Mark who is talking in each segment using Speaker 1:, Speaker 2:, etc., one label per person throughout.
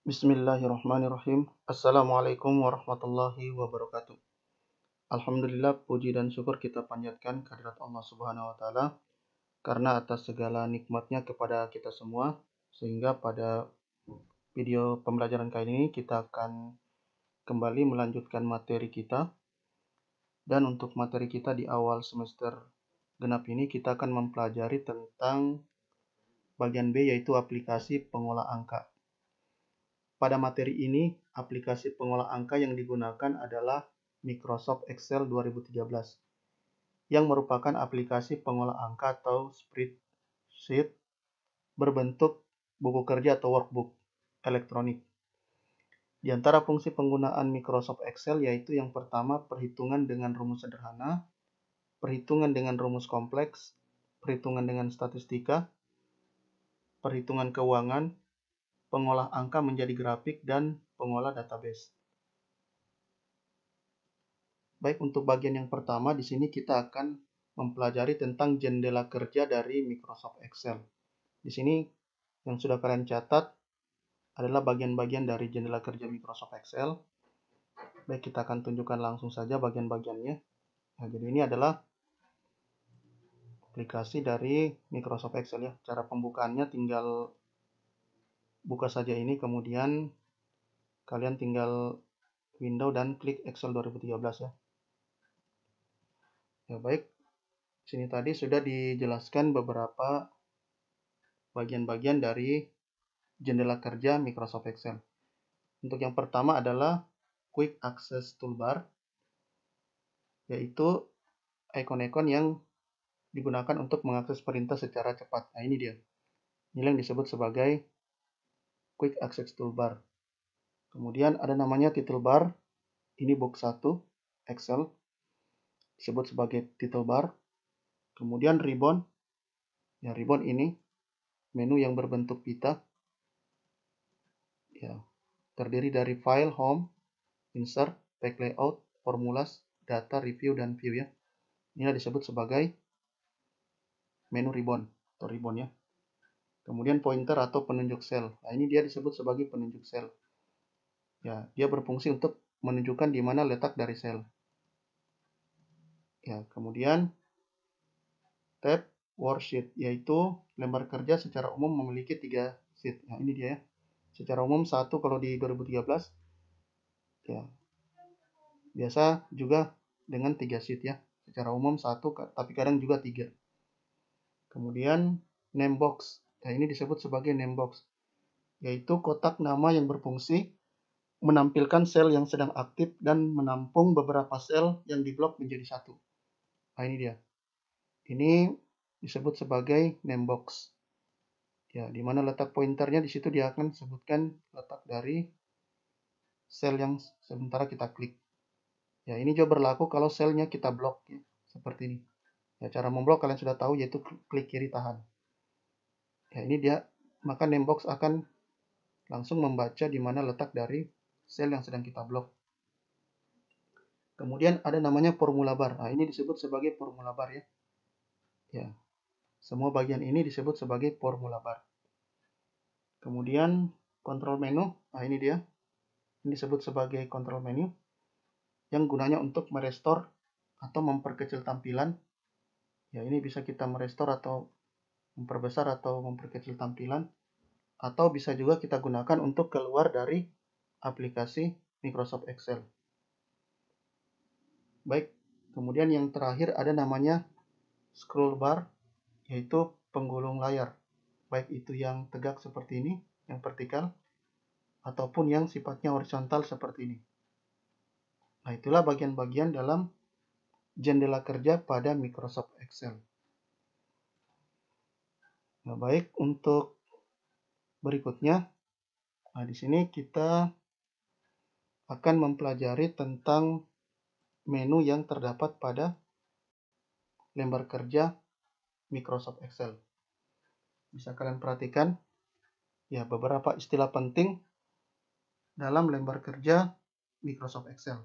Speaker 1: Bismillahirrahmanirrahim. Assalamualaikum warahmatullahi wabarakatuh. Alhamdulillah, puji dan syukur kita panjatkan kehadirat Allah Subhanahu wa Ta'ala karena atas segala nikmatnya kepada kita semua, sehingga pada video pembelajaran kali ini kita akan kembali melanjutkan materi kita. Dan untuk materi kita di awal semester genap ini, kita akan mempelajari tentang bagian B, yaitu aplikasi pengolah angka. Pada materi ini, aplikasi pengolah angka yang digunakan adalah Microsoft Excel 2013, yang merupakan aplikasi pengolah angka atau spreadsheet berbentuk buku kerja atau workbook elektronik. Di antara fungsi penggunaan Microsoft Excel yaitu yang pertama, perhitungan dengan rumus sederhana, perhitungan dengan rumus kompleks, perhitungan dengan statistika, perhitungan keuangan, pengolah angka menjadi grafik, dan pengolah database. Baik, untuk bagian yang pertama di sini kita akan mempelajari tentang jendela kerja dari Microsoft Excel. Di sini yang sudah kalian catat adalah bagian-bagian dari jendela kerja Microsoft Excel. Baik, kita akan tunjukkan langsung saja bagian-bagiannya. Nah, jadi ini adalah aplikasi dari Microsoft Excel ya. Cara pembukaannya tinggal buka saja ini, kemudian kalian tinggal window dan klik Excel 2013 ya. Ya baik, sini tadi sudah dijelaskan beberapa bagian-bagian dari jendela kerja Microsoft Excel. Untuk yang pertama adalah Quick Access Toolbar, yaitu ikon-ikon yang digunakan untuk mengakses perintah secara cepat. Nah, ini dia. Ini yang disebut sebagai Quick Access Toolbar. Kemudian ada namanya Title Bar. Ini box 1 Excel, disebut sebagai Title Bar. Kemudian Ribbon. Ya, ribbon ini menu yang berbentuk pita. Ya, terdiri dari File, Home, Insert, Page Layout, Formulas, Data, Review, dan View ya. Ini disebut sebagai menu ribbon atau ribbon ya. Kemudian pointer atau penunjuk sel. Nah, ini dia disebut sebagai penunjuk sel. Ya, dia berfungsi untuk menunjukkan di mana letak dari sel. Ya, kemudian tab worksheet, yaitu lembar kerja secara umum memiliki 3 sheet. Nah, ini dia ya. Secara umum 1 kalau di 2013. Ya. Biasa juga dengan 3 sheet ya. Secara umum 1, tapi kadang juga 3. Kemudian name box. Nah, ini disebut sebagai name box, yaitu kotak nama yang berfungsi menampilkan sel yang sedang aktif dan menampung beberapa sel yang diblok menjadi satu. Nah, ini dia. Ini disebut sebagai name box. Ya, di mana letak pointernya, di situ dia akan sebutkan letak dari sel yang sementara kita klik. Ya, ini juga berlaku kalau selnya kita blok ya, seperti ini. Ya, cara memblok kalian sudah tahu, yaitu klik kiri tahan. Ya, ini dia, maka name box akan langsung membaca di mana letak dari sel yang sedang kita blok. Kemudian ada namanya formula bar. Nah, ini disebut sebagai formula bar ya. Ya, semua bagian ini disebut sebagai formula bar. Kemudian control menu. Nah, ini dia. Ini disebut sebagai control menu yang gunanya untuk merestore atau memperkecil tampilan. Ya, ini bisa kita merestore atau memperbesar atau memperkecil tampilan, atau bisa juga kita gunakan untuk keluar dari aplikasi Microsoft Excel. Baik, kemudian yang terakhir ada namanya scroll bar, yaitu penggulung layar, baik itu yang tegak seperti ini, yang vertikal, ataupun yang sifatnya horizontal seperti ini. Nah, itulah bagian-bagian dalam jendela kerja pada Microsoft Excel. Nah, baik, untuk berikutnya, nah di sini kita akan mempelajari tentang menu yang terdapat pada lembar kerja Microsoft Excel. Bisa kalian perhatikan ya beberapa istilah penting dalam lembar kerja Microsoft Excel.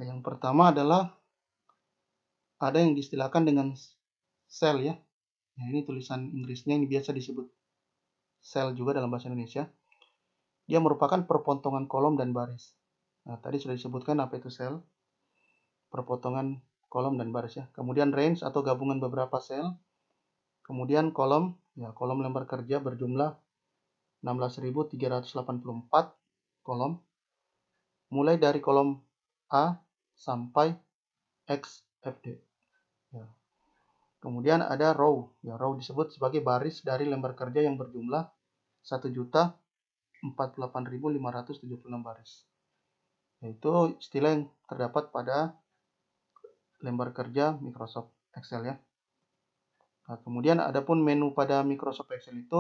Speaker 1: Yang pertama adalah ada yang diistilahkan dengan sel ya. Nah, ini tulisan Inggrisnya, ini biasa disebut sel juga dalam bahasa Indonesia. Dia merupakan perpotongan kolom dan baris. Nah, tadi sudah disebutkan apa itu sel, perpotongan kolom dan baris ya. Kemudian range atau gabungan beberapa sel. Kemudian kolom, ya kolom lembar kerja berjumlah 16.384 kolom. Mulai dari kolom A sampai XFD. Ya. Kemudian ada row. Ya, row disebut sebagai baris dari lembar kerja yang berjumlah 1.048.576 baris. Yaitu istilah yang terdapat pada lembar kerja Microsoft Excel ya. Nah, kemudian adapun menu pada Microsoft Excel itu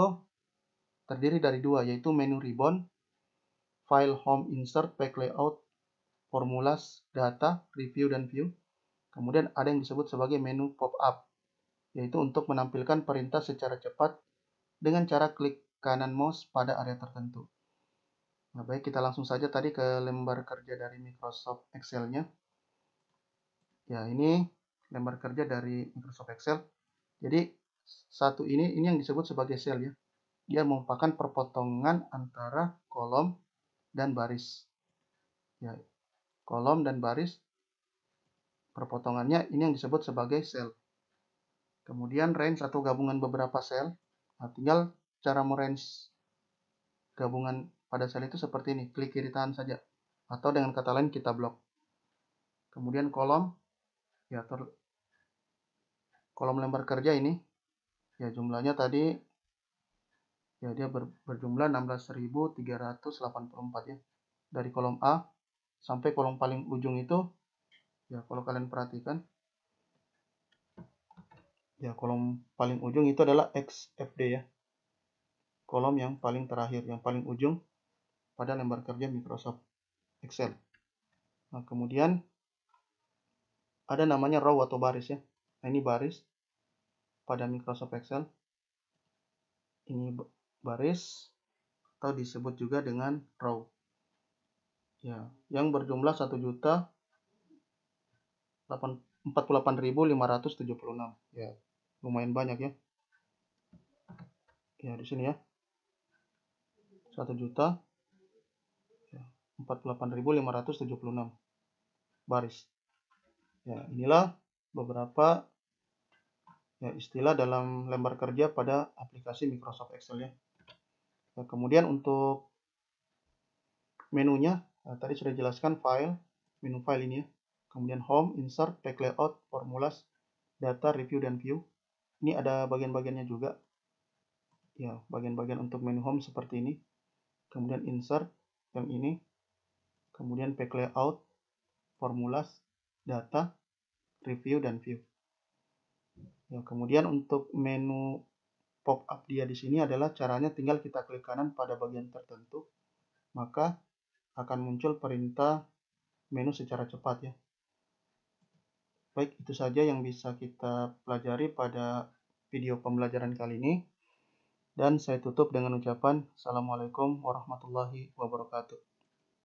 Speaker 1: terdiri dari dua, yaitu menu ribbon, file, home, insert, pack layout, formulas, data, review, dan view. Kemudian ada yang disebut sebagai menu pop-up, yaitu untuk menampilkan perintah secara cepat dengan cara klik kanan mouse pada area tertentu. Nah, baik, kita langsung saja tadi ke lembar kerja dari Microsoft Excel-nya. Ya, ini lembar kerja dari Microsoft Excel. Jadi, satu ini yang disebut sebagai sel ya. Dia merupakan perpotongan antara kolom dan baris. Ya, kolom dan baris perpotongannya ini yang disebut sebagai sel. Kemudian range atau gabungan beberapa sel. Nah, tinggal cara merange gabungan pada sel itu seperti ini. Klik kiri tahan saja. Atau dengan kata lain kita blok. Kemudian kolom. Ya, kolom lembar kerja ini. Ya, jumlahnya tadi ya dia berjumlah 16.384 ya. Dari kolom A sampai kolom paling ujung itu ya, kalau kalian perhatikan ya, kolom paling ujung itu adalah XFD ya. Kolom yang paling terakhir, yang paling ujung pada lembar kerja Microsoft Excel. Nah, kemudian ada namanya row atau baris ya. Nah, ini baris pada Microsoft Excel. Ini baris atau disebut juga dengan row. Ya, yang berjumlah 1.048.576. Ya, lumayan banyak ya. Ya, di sini ya. 1.048.576 baris. Ya, inilah beberapa ya istilah dalam lembar kerja pada aplikasi Microsoft Excel ya. Nah, kemudian untuk menunya, tadi sudah jelaskan file, menu file ini ya. Kemudian home, insert, pack layout, formulas, data, review, dan view. Ini ada bagian-bagiannya juga. Ya, bagian-bagian untuk menu home seperti ini. Kemudian insert yang ini. Kemudian pack layout, formulas, data, review, dan view. Ya, kemudian untuk menu pop-up dia di sini adalah caranya tinggal kita klik kanan pada bagian tertentu, maka akan muncul perintah menu secara cepat ya. Baik, itu saja yang bisa kita pelajari pada video pembelajaran kali ini. Dan saya tutup dengan ucapan Assalamualaikum warahmatullahi wabarakatuh.